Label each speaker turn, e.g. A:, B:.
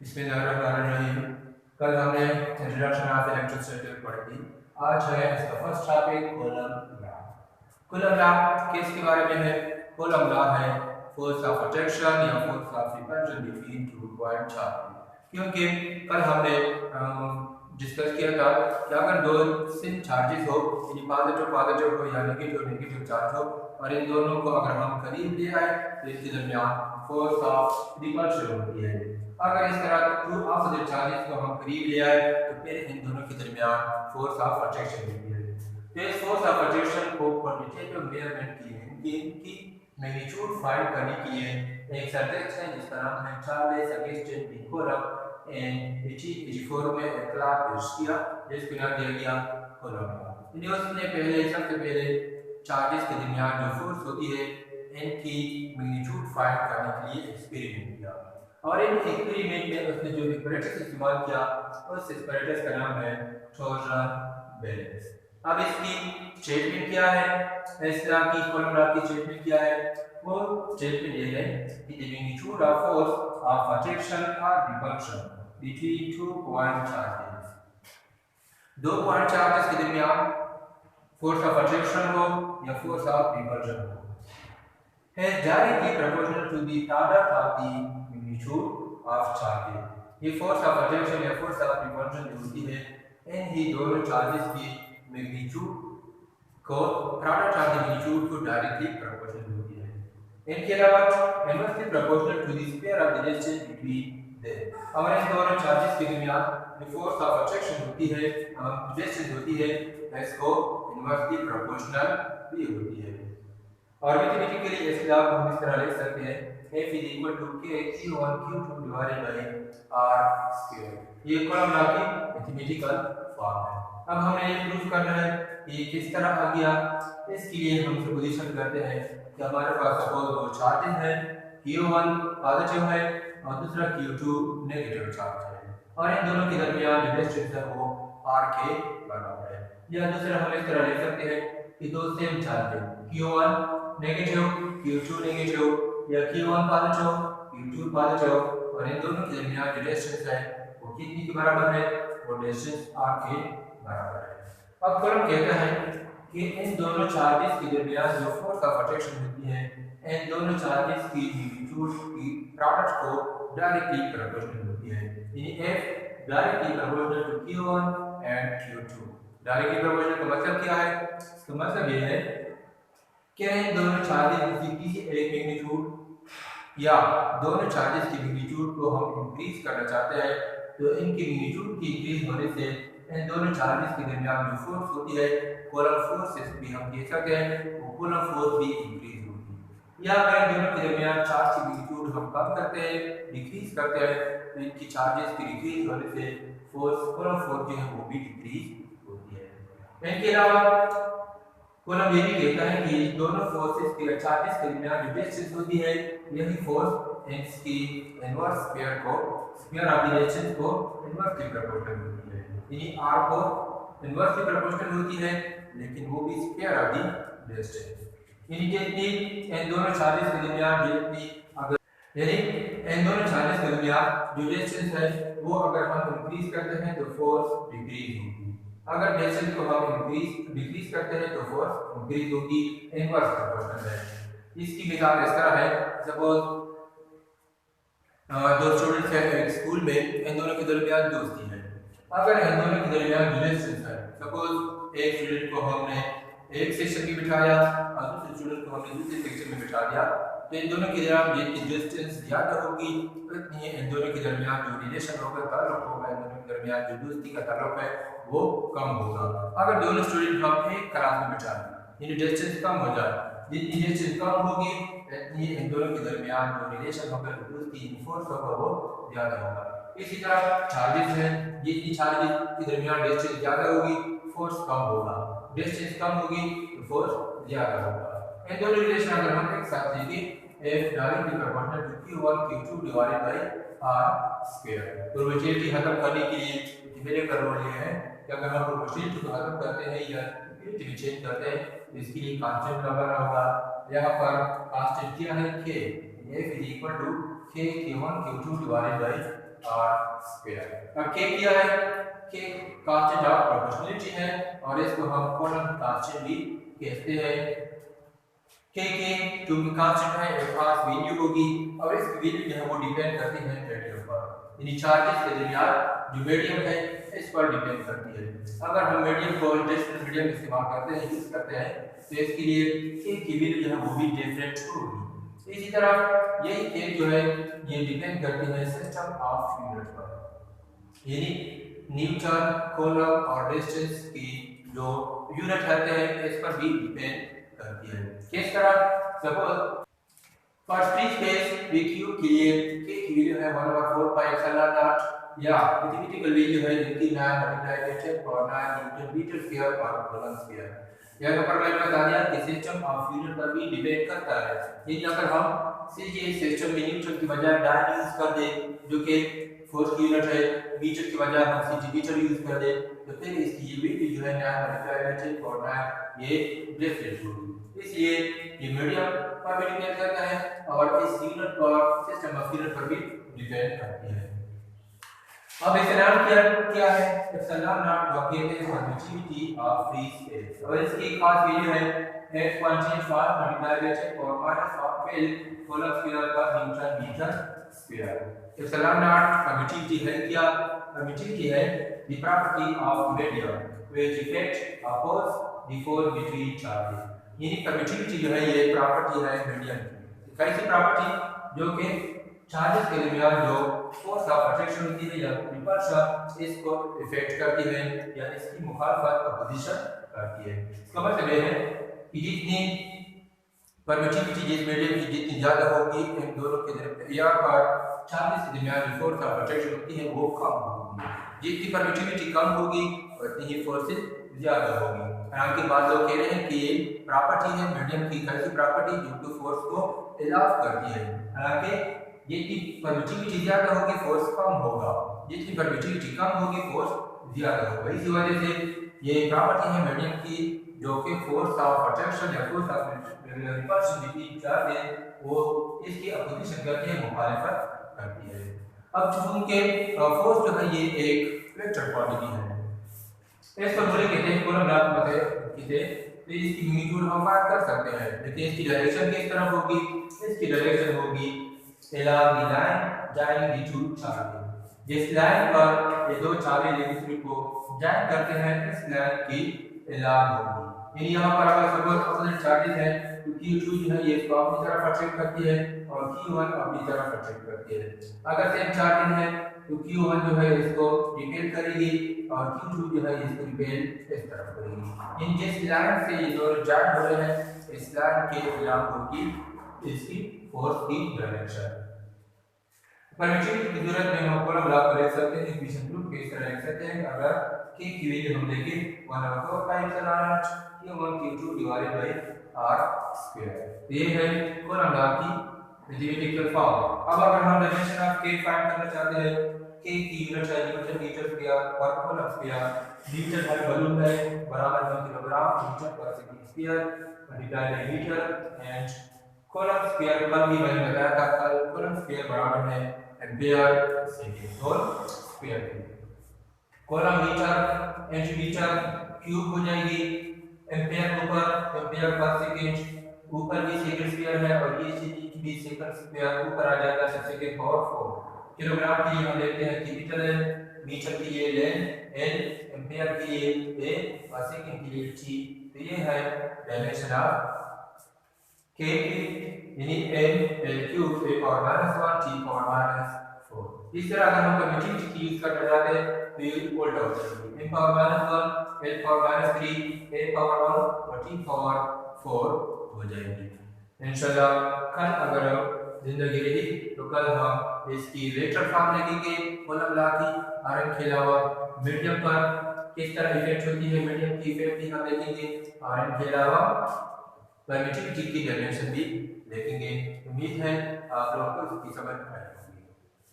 A: बिस्मिल्लाहिर्रहमानिर्रहीम। कल हमने इंट्रोडक्शन ऑफ इलेक्ट्रोस्टैटिक पढ़ी थी। आज है इसका first topic coulomb law. Coulomb law किसके बारे में है? कूलम्ब लॉ है फोर्स ऑफ अट्रैक्शन या force of repulsion between two point charge. क्योंकि कल हमने डिस्कस किया था कि अगर दो सिम चार्जेस हो, यानी पॉजिटिव हो या नेगेटिव चार्ज हो, और इन दोनों को अगर हम करीब ले आए तो इसके दरमियान फोर्स ऑफ रिपल्शन होती है। अगर इस तरह टू ऑपोजिट चार्जेस को हम करीब ले आए तो फिर इन दोनों के दरमियान फोर्स ऑफ अट्रैक्शन होती है। तो इस फोर्स ऑफ अट्रैक्शन को क्वांटिटेटिव मेजरमेंट के लिए इनकी मैग्नीट्यूड फाइंड करने के लिए एक सब्जेक्ट है जिसका नाम है Charles Augustine D coulomb and 1884 में इनकलाब पेश किया, जिसको नाम दिया गया कूलम्ब लॉ। उसने सबसे पहले चार्जेस के दरमियान जो फोर्स होती है इनकी मैग्नीट्यूड फाइंड करने के लिए एक्सपेरिमेंट किया, और इन एक्सपेरिमेंट में उसने जो एपरेटस इस्तेमाल किया उस एपरेटस का नाम है टॉर्जन बैलेंस। अब इसकी स्टेटमेंट क्या है? इस तरह की कूलम्ब लॉ की स्टेटमेंट क्या है? वो स्टेटमेंट ये है कि the magnitude of force of attraction और repulsion between two point charges, दो पॉइंट चार्जेस के दरमियान फोर्स ऑफ अट्रैक्शन हो या फोर्स ऑफ रिपल्शन हो, है directly proportional to the product of the magnitude of charges. ये फोर्स ऑफ अट्रैक्शन या फोर्स ऑफ रिपल्शन जो होती है इन ही दोनों चार्जेस की मैग्नीट्यूड को प्रोडक्ट ऑफ द मैग्नीट्यूड को डायरेक्टली प्रोपोर्शनल होती है। इनके अलावा inversely proportional to the square of the distance between them. और इन दोनों चार्जेस के दरमियान जो फोर्स ऑफ अट्रैक्शन होती है, डिस्टेंस होती है, इसको इनवर्सली प्रोपोर्शनल भी होती है। और मैथमेटिकली इस लॉ को हम इस तरह लिख सकते हैं F is equal to K Q1 Q2 divided by R square। ये कूलम्ब लॉ की मैथमेटिकल फॉर्म है। अब हमें ये प्रूव करना है कि किस तरह आ गया। इसके लिए हम सपोजिशन करते हैं कि हमारे पास सपोज दो चार्जेस हैं, Q1 पॉजिटिव है और दूसरा Q2 नेगेटिव चार्ज है, और इन दोनों के दरमियान जो डिस्टेंस है वो R के बराबर है। या दूसरा हम इस तरह लिख सकते हैं कि दो सेम चार्ज है, Q1 नेगेटिव Q2 नेगेटिव, या Q1 पॉजिटिव Q2 पॉजिटिव, और इन दोनों के दरमियान जो डिस्टेंस है वो कितनी के बराबर है? वो डिस्टेंस R के बराबर है। अब कूलम्ब कहता है कि इन दोनों चार्जेस के दरमियान जो फोर्स ऑफ अट्रैक्शन होती है इन दोनों चार्जेस की मैग्नीट्यूड की प्रोडक्ट को डायरेक्टली प्रोपोर्शनल होती है, यानी F directly proportional to Q1 and Q2। Directly proportional का मतलब क्या है? इसका मतलब ये है कि इन दोनों चार्जेस की किसी एक मैग्नीट्यूड या दोनों चार्जेस की मैग्नीट्यूड को हम इंक्रीज करना चाहते हैं, तो इनकी मैग्नीट्यूड की इंक्रीज होने से इन दोनों चार्जेस के दरमियान जो फोर्स होती है कूलम्ब फोर्स भी हम कह सकते हैं, वो कूलम्ब फोर्स भी इंक्रीज होती है। या अगर इन दोनों के दरमियान चार्ज की मैग्नीट्यूड हम कम करते हैं, डिक्रीज करते हैं, तो इनकी चार्जेस की डिक्रीज होने से कूलम्ब फोर्स जो है वो भी डिक्रीज होती है। इनके अलावा कूलम्ब ये भी कहता है कि दोनों फोर्सेस के चार्जेस के दरमियान जो डिस्टेंस होती है यही फोर्स इसकी इनवर्स स्क्वायर को स्क्वायर ऑफ द डिस्टेंस को इनवर्सली प्रोपोर्शनल होती है, यानी r को इनवर्सली प्रोपोर्शनल होती है लेकिन वो भी स्क्वायर ऑफ द डिस्टेंस, यानी जितनी इन दोनों चार्जेस के दरमियान जो डिस्टेंस है वो अगर हम इंक्रीज करते हैं तो फोर्स डिक्रीज होगी, अगर डिस्टेंस को हम डिक्रीज करते हैं तो फोर्स इंक्रीज होगी। इनवर्स प्रोपोर्शनल है। इसकी मिसाल इस तरह है, सपोज दो स्टूडेंट्स हैं एक स्कूल में, इन दोनों के दरमियान दोस्ती है। अगर इन दोनों के दरमियान डिस्टेंस है, सपोज एक स्टूडेंट को हमने एक सेक्शन में बिठाया और दूसरे स्टूडेंट को हमने दूसरे सेक्शन में बिठा दिया, तो इन दोनों के दरमियान जितनी डिस्टेंस ज़्यादा होगी उतनी इन दोनों के दरमियान जो रिलेशन होगा, ताल्लुक होगा, इन दोनों के दरमियान जो दोस्ती का ताल्लुक है वो कम होगा। अगर दोनों स्टूडेंट हम एक क्लास में बिठा दें यानी डिस्टेंस कम हो जाए, जितनी डिस्टेंस कम होगी इतनी इन दोनों के दरमियान जो रिलेशन होगा, दोस्ती फोर्स होगा वो ज़्यादा होगा। इसी तरह चार्जेस हैं, जितनी चार्जेस के दरमियान डिस्टेंस ज़्यादा होगी फोर्स कम होगा, डिस्टेंस कम होगी तो फोर्स ज़्यादा होगा। इन दोनों रिलेशन अगर हम एक साथ देखें F directly proportional to Q1 Q2 divided by R square. Probability खत्म करने के लिए मेरे का रोल ये है कि अगर हम प्रोबेबिलिटी को खत्म करते हैं या प्रोबेबिलिटी चेंज करते हैं तो इसके लिए कांस्टेंट लगाना होगा। यहाँ पर कांस्टेंट क्या है? K। F is equal to K Q1 Q2 divided by R square. अब के क्या है, के कांस्टेंट ऑफ प्रोपोर्शनलिटी है और इसको हम कॉलम कांस्टेंट भी कहते हैं। के क्योंकि कांस्टेंट है एक खास वैल्यू होगी और इसकी वैल्यू जो है वो डिपेंड करती है मीडियम पर, यानी चार्जेस के दरमियान जो मीडियम है इस पर डिपेंड करती है। अगर हम मीडियम को डिस्टेंस मीडियम इस्तेमाल करते हैं, यूज करते हैं, तो इसके लिए के की वैल्यू जो है वो भी डिफरेंट होगी। इसी तरह यही के जो है ये डिपेंड करती है सिस्टम ऑफ यूनिट पर, यानी न्यूटन, कूलम और डिस्टेंस की जो यूनिट होते हैं इस पर भी डिपेंड करती है। किस तरह, suppose for free space V cube के लिए के की वैल्यू है 1/4 पाई एप्सिलॉन नॉट या मैथमेटिकल वैल्यू है जिसकी 9 मल्टीप्लाई बाय 10 और 9 न्यूटन मीटर स्क्वायर पर कूलम स्क्वायर। यह ऊपर मैंने बता दिया कि सिस्टम ऑफ यूनिट पर भी डिपेंड करता है। यदि अगर हम सीधे सिस्टम में न्यूटन की बजाय डायन यूज कर दें जो कि फोर्स की यूनिट है, मीटर की बजाय हम सेंटीमीटर यूज कर दें, तो फिर इसकी ये वैल्यू जो है 9 मल्टीप्लाई बाय 10 और 9 ये डिफरेंट होगी। इसलिए ये मीडियम पर भी डिपेंड करता है और इस यूनिट पर सिस्टम ऑफ यूनिट पर भी डिपेंड करती है। अब एप्सिलॉन क्या है, एप्सिलॉन नॉट जो कहते हैं परमिटिविटी ऑफ फ्री स्पेस और इसकी खास वैल्यू है 8.5 मल्टीप्लाई बाय 10 और -12 कूलम स्क्वायर पर newton metre square. Epsilon naught permittivity है क्या, परमिटिविटी है the property of medium which affect a force the force between charges, यानी परमिटिविटी जो है ये प्रॉपर्टी है मीडियम की। कैसी प्रॉपर्टी, जो कि चार्जेस के दरमियान जो फोर्स ऑफ अट्रैक्शन होती है या रिपल्शन इसको इफेक्ट करती है या इसकी मुखालफत अपोजिशन करती है। इसका मतलब यह है कि जितनी परमिटिविटी जिस मीडियम की जितनी ज्यादा होगी इन दोनों के दरमियान पर चार्जेस के दरमियान जो फोर्स ऑफ अट्रैक्शन होती है वो कम होगी। जितनी परमिटिविटी कम होगी उतनी ही फोर्सेस ज्यादा होगी। हालांकि बाद लोग कह रहे हैं कि ये प्रॉपर्टी है मीडियम की, कैसी प्रॉपर्टी जो कि फोर्स को इलाफ करती है। हालांकि जितनी परमिटिविटी ज्यादा होगी फोर्स कम होगा, जितनी परमिटिविटी कम होगी फोर्स ज्यादा होगा। इसी वजह से ये प्रॉपर्टी है मीडियम की जो कि फोर्स ऑफ अट्रैक्शन या force of repulsion between charges वो इसकी अपोजिशन करती है, मुखालिफत करती है। अब चूंकि फोर्स जो है ये एक वेक्टर क्वांटिटी है, इस फॉर्मूले कहते हैं कूलम लॉ कहते हैं, तो इसकी मैग्नीट्यूड हम फाइंड कर सकते हैं। लेकिन इसकी डायरेक्शन किस तरफ होगी, इसकी डायरेक्शन होगी along the line joining the two charges। जिस लाइन पर ये दो चार्जेस एक दूसरे को जॉइन करते हैं इस लाइन की along होगी। यानी यहाँ पर अगर सपोज अपोजिट चार्जेस हैं तो Q2 जो है ये इसको अपनी तरफ अट्रैक्ट करती है और Q1 अपनी तरफ अट्रैक्ट करती है। अगर सेम चार्जेस है तो Q1 जो है इसको रिपेल करेगी और Q2 जो है इसको रिपेल इस तरफ करेगी। इन जिस लाइन से ये दोनों जॉइन हो रहे हैं इस लाइन के along होगी इसकी फोर्स की डायरेक्शन। परमिटिविटी की जरूरत में हम कॉलम लॉ को लिख सकते हैं, इक्वेशन प्रूफ के इस तरह लिख सकते हैं। अगर k की वैल्यू हम देखें 1/4 pi epsilon not q1 q2 divided by r square, ये है कॉलम लॉ की मैथमेटिकल फॉर्म। अब अगर हम डायमेंशन ऑफ k फाइंड करना चाहते हैं, k की यूनिट है न्यूटन मीटर स्क्वायर पर कूलम स्क्वायर, मीटर है वॉल्यूम है बराबर है किलोग्राम मीटर पर second square multiply by metre and coulomb square कल भी मैंने बताया था, कल कूलम स्क्वायर बराबर है ampere second whole square. Coulomb metre into metre cube हो जाएगी, एम्पीयर ऊपर एम्पीयर पर सेकंड ऊपर भी सेकंड स्क्वायर है और ये भी सेकंड स्क्वायर ऊपर आ जाएगा सेकंड पावर 4। किलोग्राम के लिए हम लेते हैं कैपिटल एन, मीटर के लिए लेन एल, एम्पीयर के लिए ए और सेकंड के लिए टी। तो ये है डायमेंशन ऑफ k यानी n l cube a power -1 t power -4। इस तरह अगर हम परमिटिविटी की यूज करना चाहते हैं तो ये उल्टा हो जाएगी, n power -1 l power -3 a power 1 और t पावर 4 हो जाएगी। इंशाल्लाह कल अगर जिंदगी रही तो कल हम इसकी वेक्टर फॉर्म लिखेंगे कॉलम लॉ की और इनके अलावा मीडियम पर किस तरह इफेक्ट होती है मीडियम की इफेक्ट भी हम देखेंगे और इनके अलावा परमिटिविटी की डायमेंशन भी देखेंगे। उम्मीद है आप लोगों को इसकी समझ